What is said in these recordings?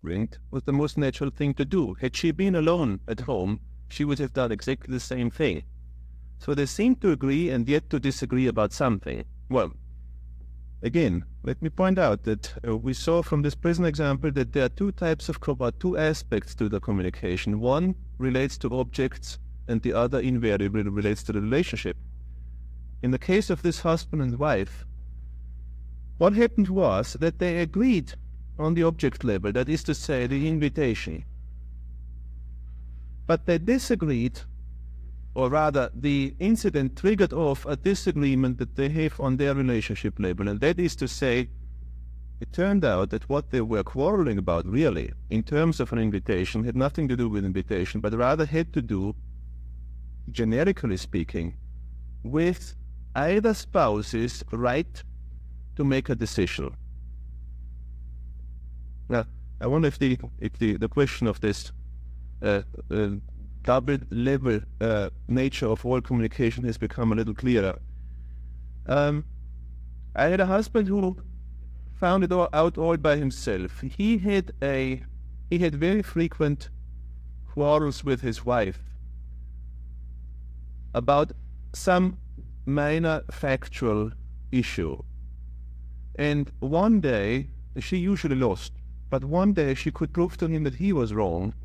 footprint was the most natural thing to do. Had she been alone at home, she would have done exactly the same thing. So they seem to agree and yet to disagree about something. Well, again, let me point out that we saw from this prison example that there are two aspects to the communication. One relates to objects and the other invariably relates to the relationship. In the case of this husband and wife, what happened was that they agreed on the object level, that is to say, the invitation. But they disagreed, or rather, the incident triggered off a disagreement that they have on their relationship level, and that is to say, it turned out that what they were quarreling about really, in terms of an invitation, had nothing to do with invitation, but rather had to do, generically speaking, with either spouse's right to make a decision. Now, I wonder if the question of this double-level nature of all communication has become a little clearer. I had a husband who found it out all by himself. He had very frequent quarrels with his wife about some minor factual issue. And one day, she usually lost, but one day she could prove to him that he was wrong.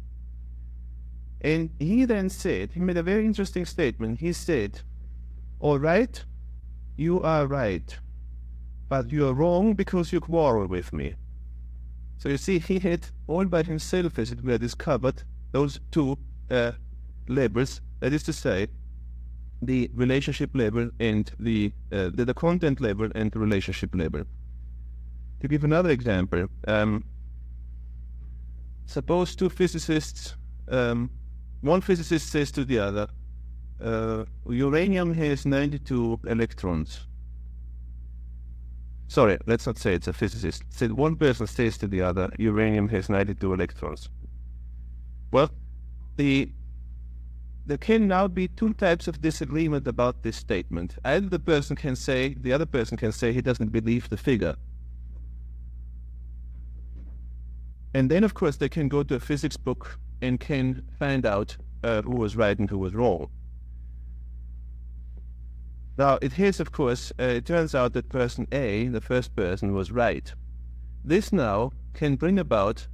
And he then said, he made a very interesting statement. He said, all right, you are right, but you are wrong because you quarrel with me. So you see, he had all by himself, as it were, discovered those two levels, that is to say, the relationship level and the content level and the relationship level. To give another example, suppose two physicists, one physicist says to the other, uranium has 92 electrons. Sorry, let's not say it's a physicist. Said one person says to the other, uranium has 92 electrons. Well, there can now be two types of disagreement about this statement. Either the other person can say he doesn't believe the figure. And then, of course, they can go to a physics book and can find out who was right and who was wrong. Now, it turns out that person A, the first person, was right. This now can bring about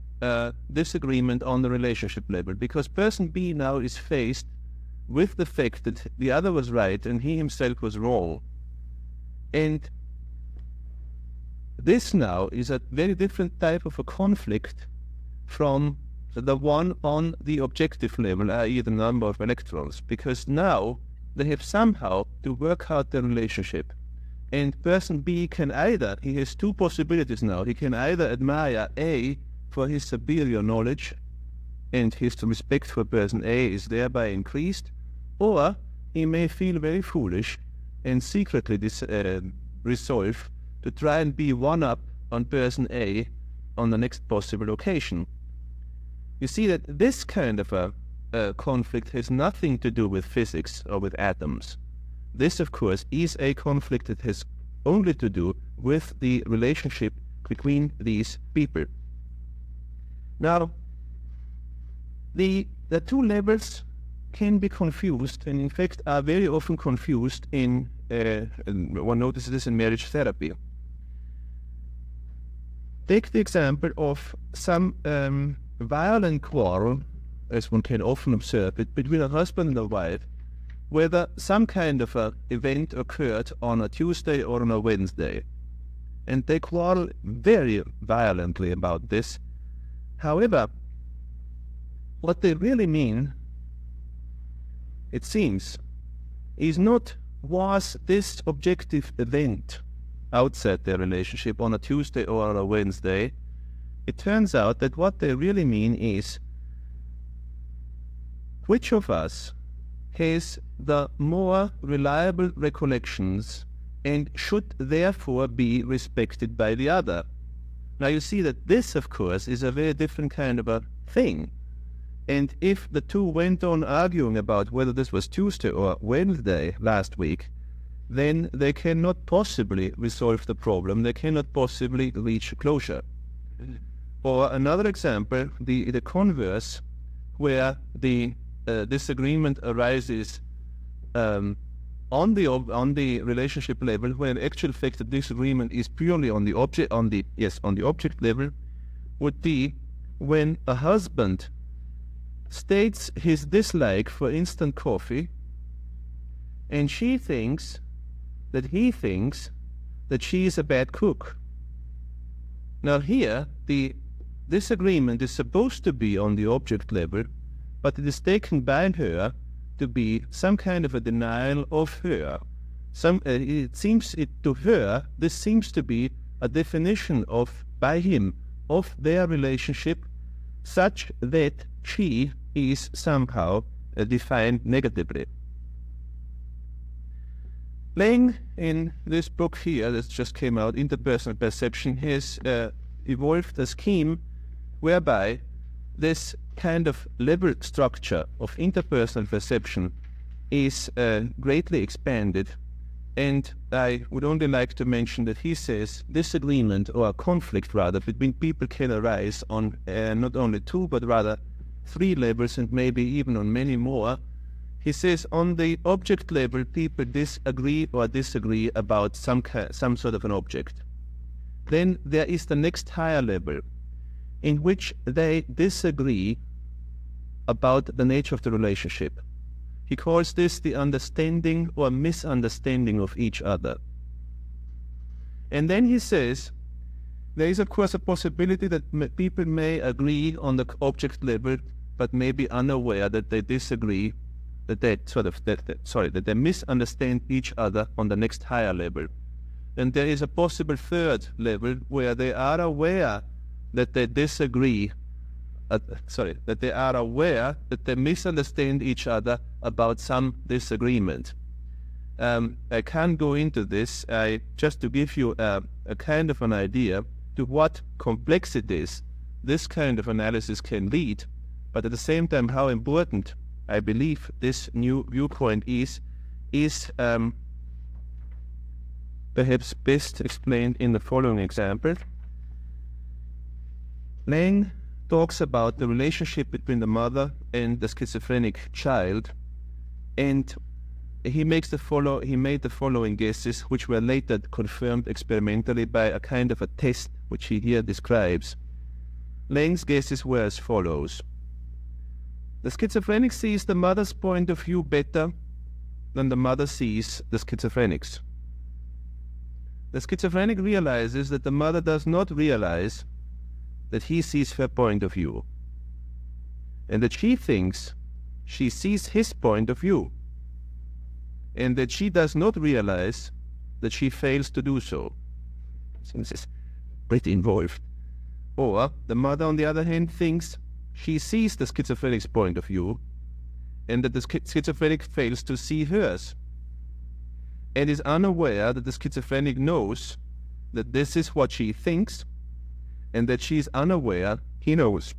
disagreement on the relationship level, because person B now is faced with the fact that the other was right and he himself was wrong. And this now is a very different type of a conflict from the one on the objective level, i.e. the number of electrons, because now they have somehow to work out the relationship. And person B can he has two possibilities now. He can either admire A for his superior knowledge, and his respect for person A is thereby increased, or he may feel very foolish and secretly resolve to try and be one-up on person A on the next possible occasion. You see that this kind of a conflict has nothing to do with physics or with atoms. This, of course, is a conflict that has only to do with the relationship between these people. Now, the two levels can be confused, and in fact are very often confused in, one notices this in marriage therapy. Take the example of some violent quarrel, as one can often observe it, between a husband and a wife, whether some kind of an event occurred on a Tuesday or on a Wednesday. And they quarrel very violently about this. However, what they really mean, it seems, is not, was this objective event outside their relationship on a Tuesday or on a Wednesday. It turns out that what they really mean is, which of us has the more reliable recollections and should therefore be respected by the other. Now you see that this, of course, is a very different kind of a thing. And if the two went on arguing about whether this was Tuesday or Wednesday last week, then they cannot possibly resolve the problem. They cannot possibly reach closure. Or another example, the converse, where the disagreement arises on the relationship level, when in actual fact the disagreement is purely on the object level, would be when a husband states his dislike for instant coffee, and he thinks that she is a bad cook. Now here, the disagreement is supposed to be on the object level, but it is taken by her to be some kind of a denial of her. This seems to be a definition by him of their relationship, such that she is somehow defined negatively. Lang, in this book here that just came out, Interpersonal Perception, has evolved a scheme whereby this kind of level structure of interpersonal perception is greatly expanded. And I would only like to mention that he says disagreement, or conflict rather, between people can arise on not only 2 but rather 3 levels, and maybe even on many more. He says on the object level people disagree about some sort of an object. Then there is the next higher level, in which they disagree about the nature of the relationship. He calls this the understanding or misunderstanding of each other. And then he says there is of course a possibility that people may agree on the object level, but may be unaware that they disagree, that they misunderstand each other on the next higher level. And there is a possible third level where they are aware that they disagree, that they are aware that they misunderstand each other about some disagreement. I can't go into this, just to give you a kind of an idea to what complexities this kind of analysis can lead, but at the same time how important I believe this new viewpoint is perhaps best explained in the following example. Lang talks about the relationship between the mother and the schizophrenic child, and he made the following guesses, which were later confirmed experimentally by a kind of a test which he here describes. Lang's guesses were as follows. The schizophrenic sees the mother's point of view better than the mother sees the schizophrenic's. The schizophrenic realizes that the mother does not realize that he sees her point of view, and that she thinks she sees his point of view, and that she does not realize that she fails to do so. This is pretty involved. Or the mother, on the other hand, thinks she sees the schizophrenic's point of view, and that the schizophrenic fails to see hers, and is unaware that the schizophrenic knows that this is what she thinks, and that she is unaware he knows.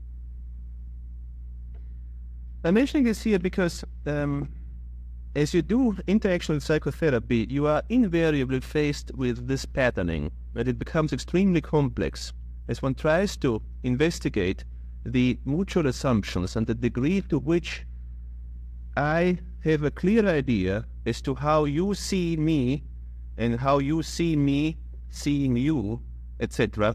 I'm mentioning this here because as you do interactional psychotherapy, you are invariably faced with this patterning, and it becomes extremely complex as one tries to investigate the mutual assumptions and the degree to which I have a clear idea as to how you see me and how you see me seeing you, etc.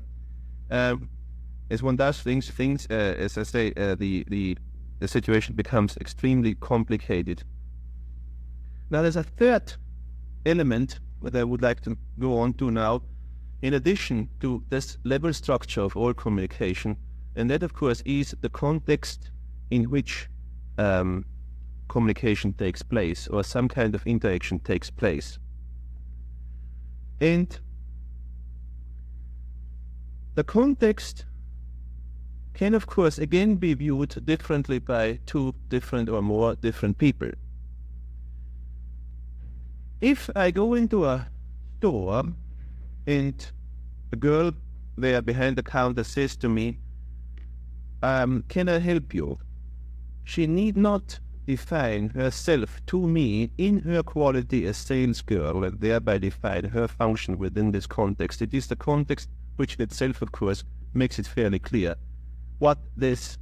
As one does things, as I say, the situation becomes extremely complicated. Now there's a third element that I would like to go on to now, in addition to this level structure of all communication, and that of course is the context in which communication takes place, or some kind of interaction takes place. And the context can of course again be viewed differently by 2 different or more different people. If I go into a store and a girl there behind the counter says to me, can I help you? She need not define herself to me in her quality as sales girl and thereby define her function within this context. It is the context which in itself, of course, makes it fairly clear what this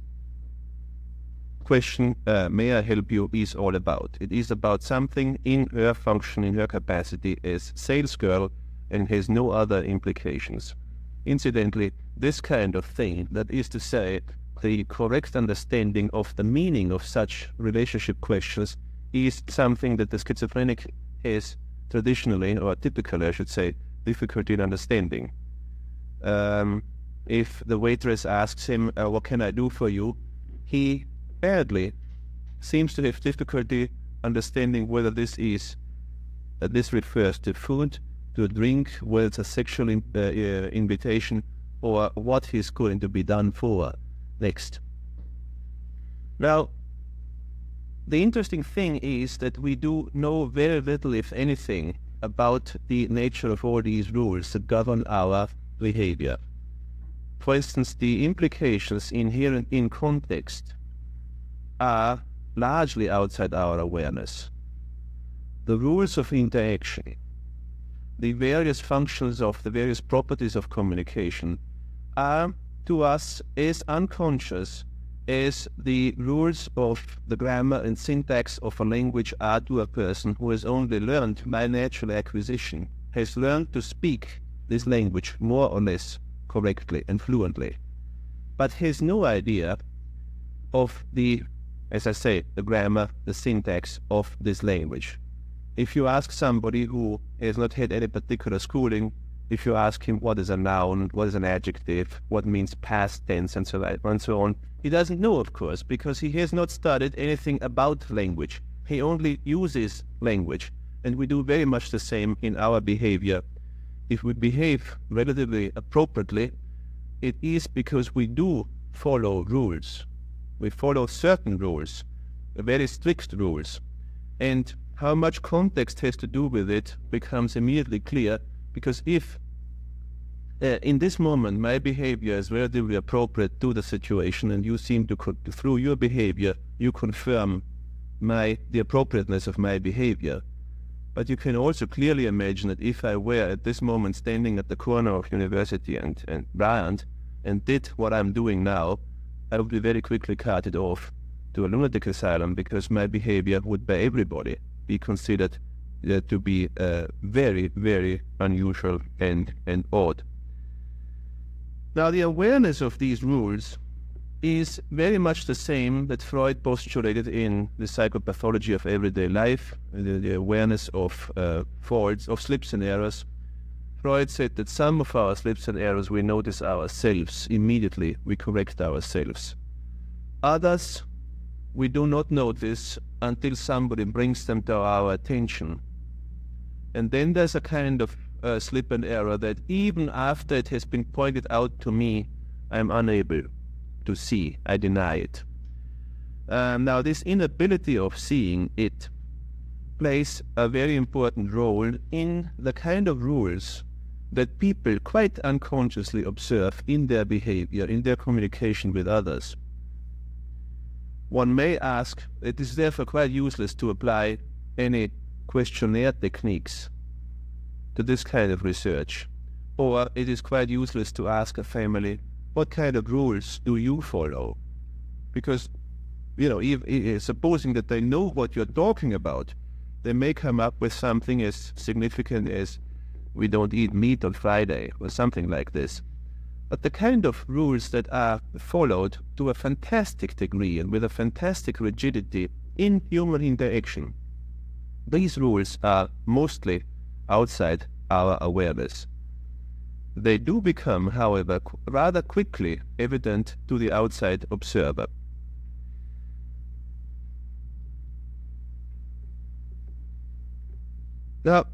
question, may I help you, is all about. It is about something in her function, in her capacity as sales girl, and has no other implications. Incidentally, this kind of thing, that is to say, the correct understanding of the meaning of such relationship questions, is something that the schizophrenic has traditionally, or typically I should say, difficulty in understanding. If the waitress asks him, what can I do for you? He apparently seems to have difficulty understanding whether this refers to food, to a drink, whether it's a sexual invitation, or what is going to be done for next. Now, the interesting thing is that we do know very little, if anything, about the nature of all these rules that govern our behavior. For instance, the implications inherent in context are largely outside our awareness. The rules of interaction, the various functions of the various properties of communication, are to us as unconscious as the rules of the grammar and syntax of a language are to a person who has only learned by natural acquisition, has learned to speak this language more or less correctly and fluently, but has no idea of the, as I say, the grammar, the syntax of this language. If you ask somebody who has not had any particular schooling, if you ask him what is a noun, what is an adjective, what means past tense, and so on, he doesn't know, of course, because he has not studied anything about language. He only uses language, and we do very much the same in our behavior. If we behave relatively appropriately, it is because we do follow rules. We follow certain rules, very strict rules. And how much context has to do with it becomes immediately clear, because if in this moment my behavior is relatively appropriate to the situation, and you seem to, through your behavior, you confirm the appropriateness of my behavior. But you can also clearly imagine that if I were at this moment standing at the corner of University and Bryant and did what I'm doing now, I would be very quickly carted off to a lunatic asylum, because my behavior would by everybody be considered to be very, very unusual and odd. Now, the awareness of these rules is very much the same that Freud postulated in the psychopathology of everyday life, the awareness of faults, of slips and errors. Freud said that some of our slips and errors we notice ourselves immediately, we correct ourselves. Others we do not notice until somebody brings them to our attention. And then there's a kind of slip and error that even after it has been pointed out to me, I'm unable to see. I deny it. Now, this inability of seeing it plays a very important role in the kind of rules that people quite unconsciously observe in their behavior, in their communication with others. One may ask, it is therefore quite useless to apply any questionnaire techniques to this kind of research, or it is quite useless to ask a family, what kind of rules do you follow? Because, supposing that they know what you're talking about, they may come up with something as significant as, we don't eat meat on Friday, or something like this. But the kind of rules that are followed to a fantastic degree and with a fantastic rigidity in human interaction, these rules are mostly outside our awareness. They do become, however, rather quickly evident to the outside observer. Now,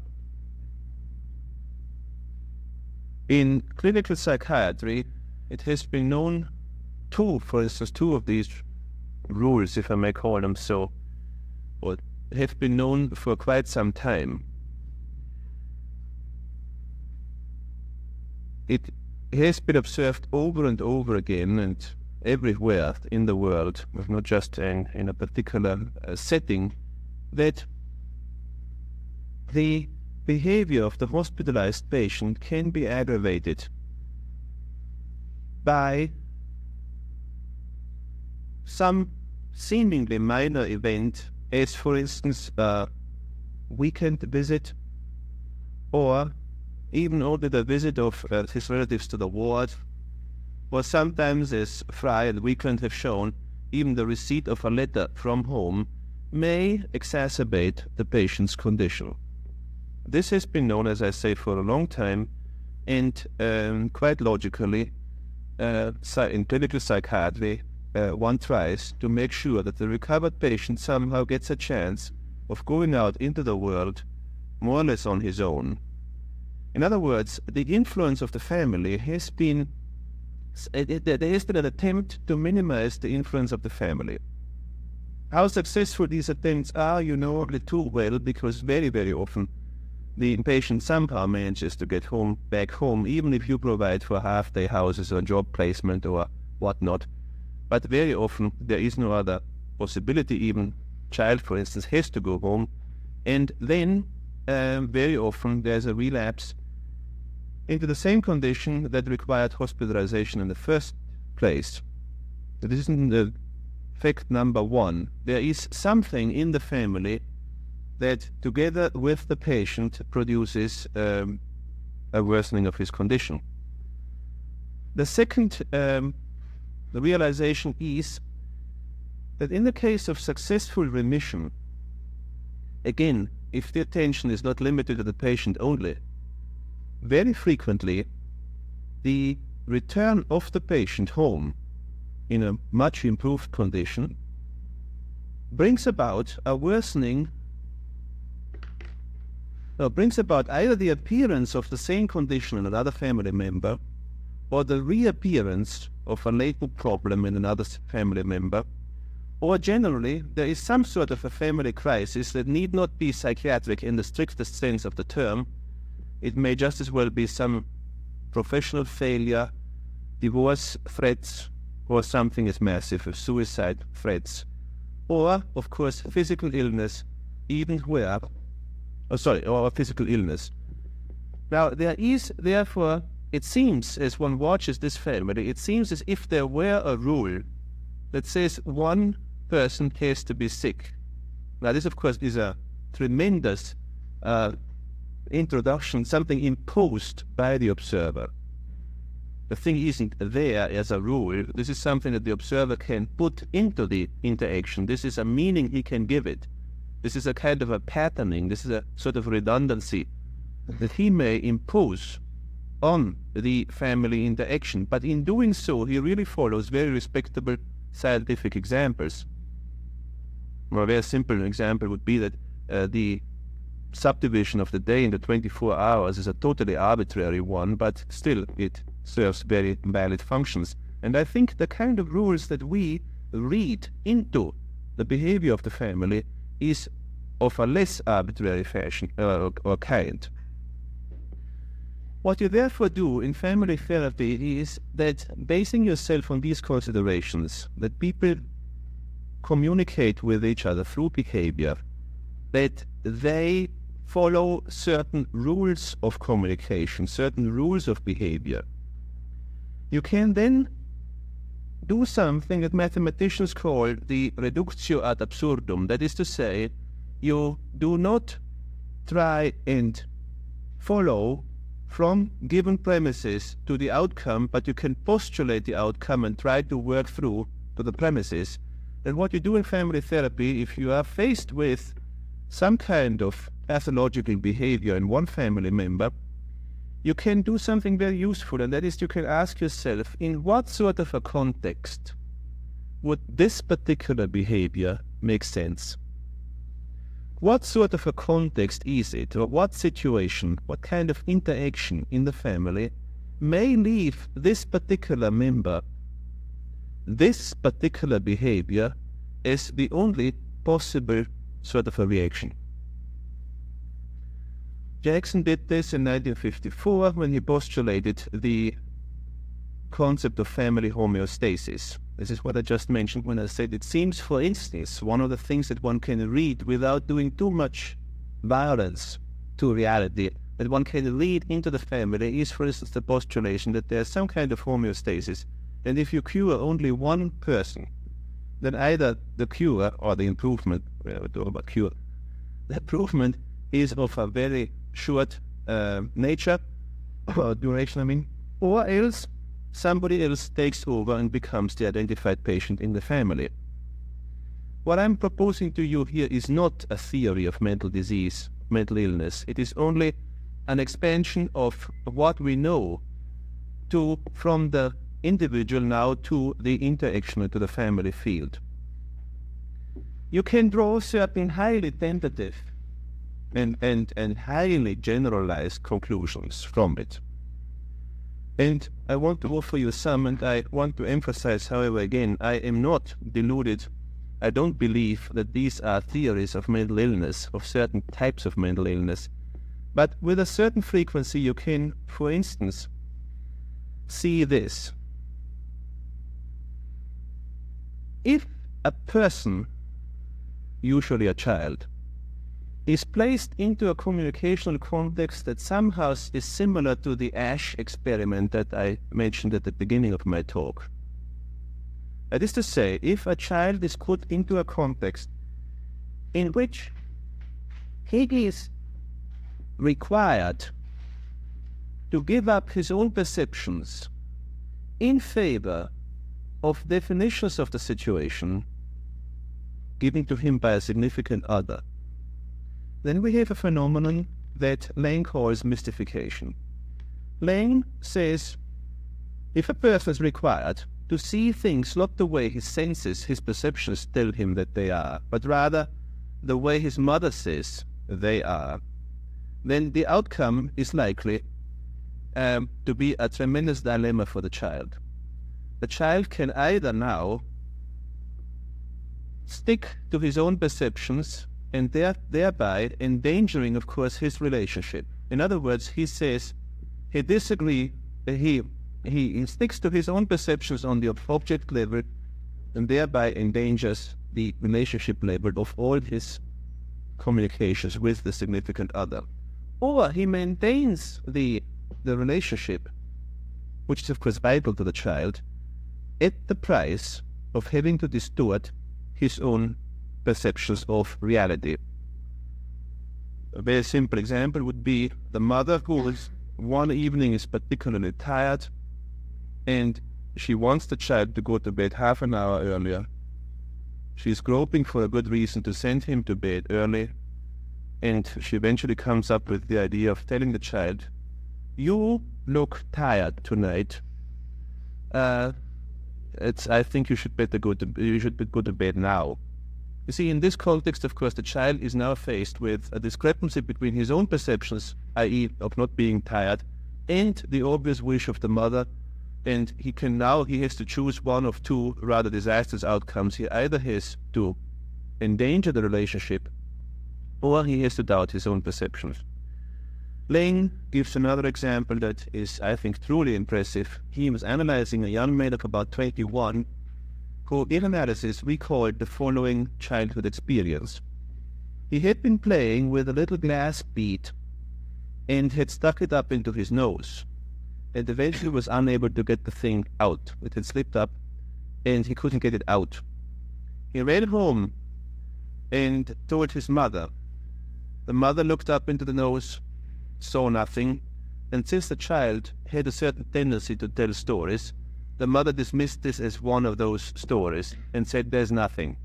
in clinical psychiatry, it has been known for instance, two of these rules, if I may call them so, or have been known for quite some time. It has been observed over and over again and everywhere in the world, not just in a particular setting, that the behavior of the hospitalized patient can be aggravated by some seemingly minor event, as for instance a weekend visit, or even only the visit of his relatives to the ward, or sometimes, as Fry and Weekland have shown, even the receipt of a letter from home may exacerbate the patient's condition. This has been known, as I say, for a long time, and quite logically, in clinical psychiatry, one tries to make sure that the recovered patient somehow gets a chance of going out into the world more or less on his own. In other words, the influence of the family has been, there has been an attempt to minimize the influence of the family. How successful these attempts are, you know only too well, because very, very often the patient somehow manages to get back home, even if you provide for half-day houses or job placement or whatnot. But very often there is no other possibility. Even child, for instance, has to go home, and then very often there's a relapse into the same condition that required hospitalization in the first place. This isn't the fact number one. There is something in the family that, together with the patient, produces a worsening of his condition. The second realization is that in the case of successful remission, again, if the attention is not limited to the patient only, very frequently the return of the patient home in a much improved condition brings about a worsening, brings about either the appearance of the same condition in another family member, or the reappearance of a latent problem in another family member, or generally there is some sort of a family crisis that need not be psychiatric in the strictest sense of the term. It may just as well be some professional failure, divorce threats, or something as massive as suicide threats, or, of course, physical illness, or physical illness. Now, there is, therefore, it seems, as one watches this family, it seems as if there were a rule that says one person has to be sick. Now, this, of course, is a tremendous introduction, something imposed by the observer. The thing isn't there as a rule. This is something that the observer can put into the interaction. This is a meaning he can give it. This is a kind of a patterning. This is a sort of redundancy that he may impose on the family interaction. But in doing so, he really follows very respectable scientific examples. A very simple example would be that the subdivision of the day into 24 hours is a totally arbitrary one, but still it serves very valid functions. And I think the kind of rules that we read into the behavior of the family is of a less arbitrary fashion or kind. What you therefore do in family therapy is that, basing yourself on these considerations, that people communicate with each other through behavior, that they follow certain rules of communication, certain rules of behavior. You can then do something that mathematicians call the reductio ad absurdum. That is to say, you do not try and follow from given premises to the outcome, but you can postulate the outcome and try to work through to the premises. And what you do in family therapy, if you are faced with some kind of pathological behavior in one family member, you can do something very useful, and that is you can ask yourself, in what sort of a context would this particular behavior make sense? What sort of a context is it, or what situation, what kind of interaction in the family may leave this particular member, this particular behavior, as the only possible sort of a reaction? Jackson did this in 1954 when he postulated the concept of family homeostasis. This is what I just mentioned when I said it seems, for instance, one of the things that one can read without doing too much violence to reality, that one can read into the family is, for instance, the postulation that there's some kind of homeostasis And if you cure only one person, then either the cure or the improvement, we talk about cure, the improvement is of a very short nature, or duration, or else somebody else takes over and becomes the identified patient in the family. What I'm proposing to you here is not a theory of mental disease, mental illness. It is only an expansion of what we know from the individual now to the interactional, to the family field. You can draw certain highly tentative and highly generalized conclusions from it. And I want to offer you some, and I want to emphasize, however, again, I am not deluded. I don't believe that these are theories of mental illness, of certain types of mental illness. But with a certain frequency, you can, for instance, see this. If a person, usually a child, is placed into a communicational context that somehow is similar to the Ash experiment that I mentioned at the beginning of my talk. That is to say, if a child is put into a context in which he is required to give up his own perceptions in favor of definitions of the situation given to him by a significant other, then we have a phenomenon that Lane calls mystification. Lane says, if a person is required to see things not the way his senses, his perceptions tell him that they are, but rather the way his mother says they are, then the outcome is likely to be a tremendous dilemma for the child. The child can either now stick to his own perceptions and thereby endangering, of course, his relationship. In other words, he says he disagrees, he sticks to his own perceptions on the object level and thereby endangers the relationship level of all his communications with the significant other. Or he maintains the relationship, which is of course vital to the child, at the price of having to distort his own perceptions of reality. A very simple example would be the mother who one evening is particularly tired and she wants the child to go to bed half an hour earlier. She's groping for a good reason to send him to bed early, and she eventually comes up with the idea of telling the child, "You look tired tonight. I think you should go to bed now." You see, in this context, of course, the child is now faced with a discrepancy between his own perceptions, i.e. of not being tired, and the obvious wish of the mother, and he has to choose one of two rather disastrous outcomes. He either has to endanger the relationship, or he has to doubt his own perceptions. Lane gives another example that is, I think, truly impressive. He was analyzing a young man of about 21 who, in analysis, recalled the following childhood experience. He had been playing with a little glass bead and had stuck it up into his nose, and eventually was unable to get the thing out. It had slipped up, and he couldn't get it out. He ran home and told his mother. The mother looked up into the nose, saw nothing, and since the child had a certain tendency to tell stories, the mother dismissed this as one of those stories and said, "There's nothing."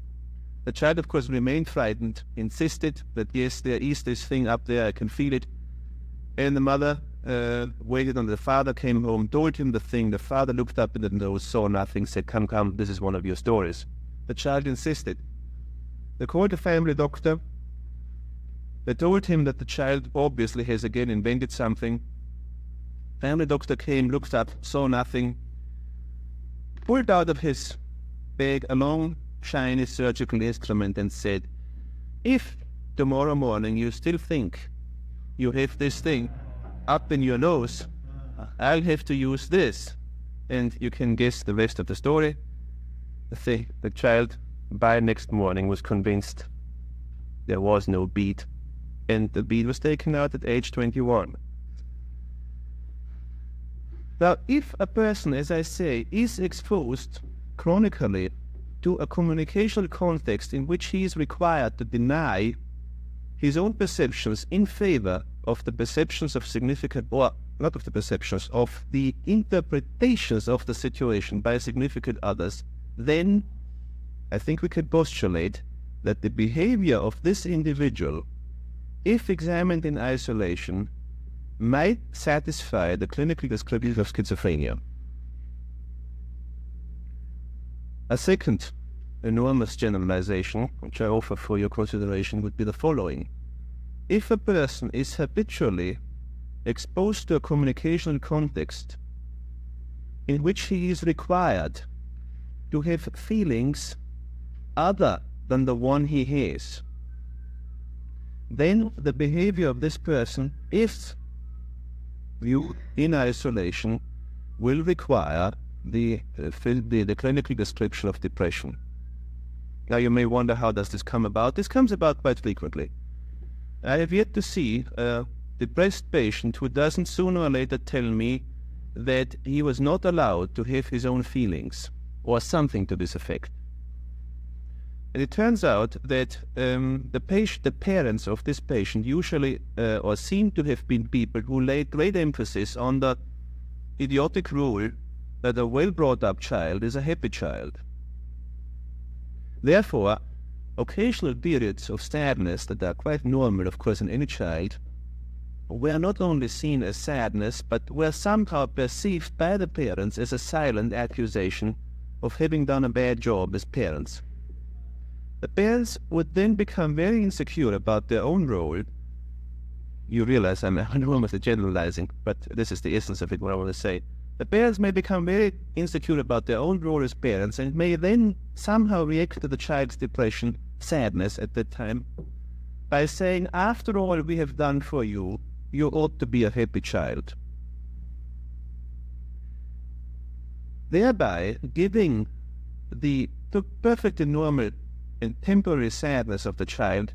The child, of course, remained frightened, insisted that, "Yes, there is this thing up there, I can feel it." And the mother waited on the father, came home, told him the thing. The father looked up in the nose, saw nothing, said, Come, this is one of your stories." The child insisted. They called the family doctor. They told him that the child obviously has again invented something. Family doctor came, looked up, saw nothing, pulled out of his bag a long, shiny surgical instrument and said, "If tomorrow morning you still think you have this thing up in your nose, I'll have to use this." And you can guess the rest of the story. The child, by next morning, was convinced there was no bead, and the bead was taken out at age 21. Now, if a person, as I say, is exposed chronically to a communicational context in which he is required to deny his own perceptions in favor of the perceptions of significant, or not of the perceptions, of the interpretations of the situation by significant others, then I think we can postulate that the behavior of this individual, if examined in isolation, might satisfy the clinical description of schizophrenia. A second enormous generalization, which I offer for your consideration, would be the following. If a person is habitually exposed to a communicational context in which he is required to have feelings other than the one he has, then the behavior of this person, if viewed in isolation, will require the clinical description of depression. Now you may wonder, how does this come about? This comes about quite frequently. I have yet to see a depressed patient who doesn't sooner or later tell me that he was not allowed to have his own feelings, or something to this effect. And it turns out that the parents of this patient usually or seem to have been people who laid great emphasis on the idiotic rule that a well-brought-up child is a happy child. Therefore, occasional periods of sadness that are quite normal, of course, in any child, were not only seen as sadness, but were somehow perceived by the parents as a silent accusation of having done a bad job as parents. The parents would then become very insecure about their own role. You realize I'm enormously generalizing, but this is the essence of it, what I want to say. The parents may become very insecure about their own role as parents, and may then somehow react to the child's depression, sadness at that time, by saying, after all we have done for you, you ought to be a happy child. Thereby giving the perfectly normal and temporary sadness of the child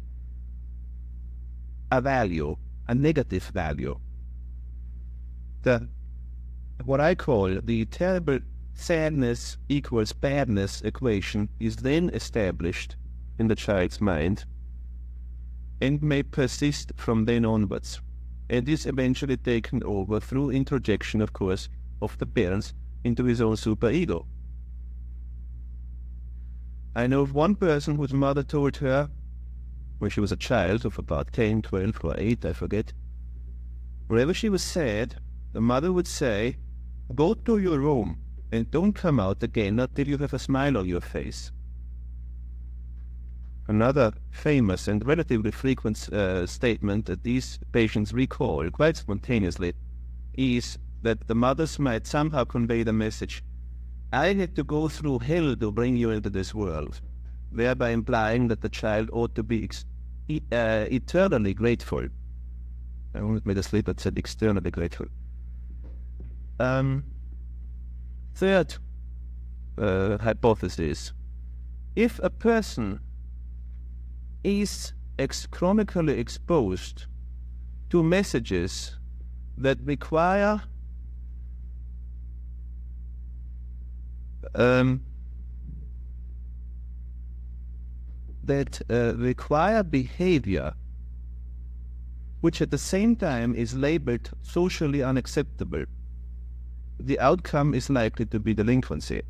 a value, a negative value. What I call the terrible sadness equals badness equation is then established in the child's mind and may persist from then onwards, and is eventually taken over through introjection, of course, of the parents into his own superego. I know of one person whose mother told her, when she was a child of about 10, 12, or 8, I forget, whenever she was sad, the mother would say, "Go to your room and don't come out again until you have a smile on your face." Another famous and relatively frequent statement that these patients recall quite spontaneously is that the mothers might somehow convey the message, "I had to go through hell to bring you into this world," thereby implying that the child ought to be eternally grateful. I almost made a slip that said externally grateful. Third hypothesis. If a person is chronically exposed to messages that require behavior which at the same time is labeled socially unacceptable, the outcome is likely to be delinquency.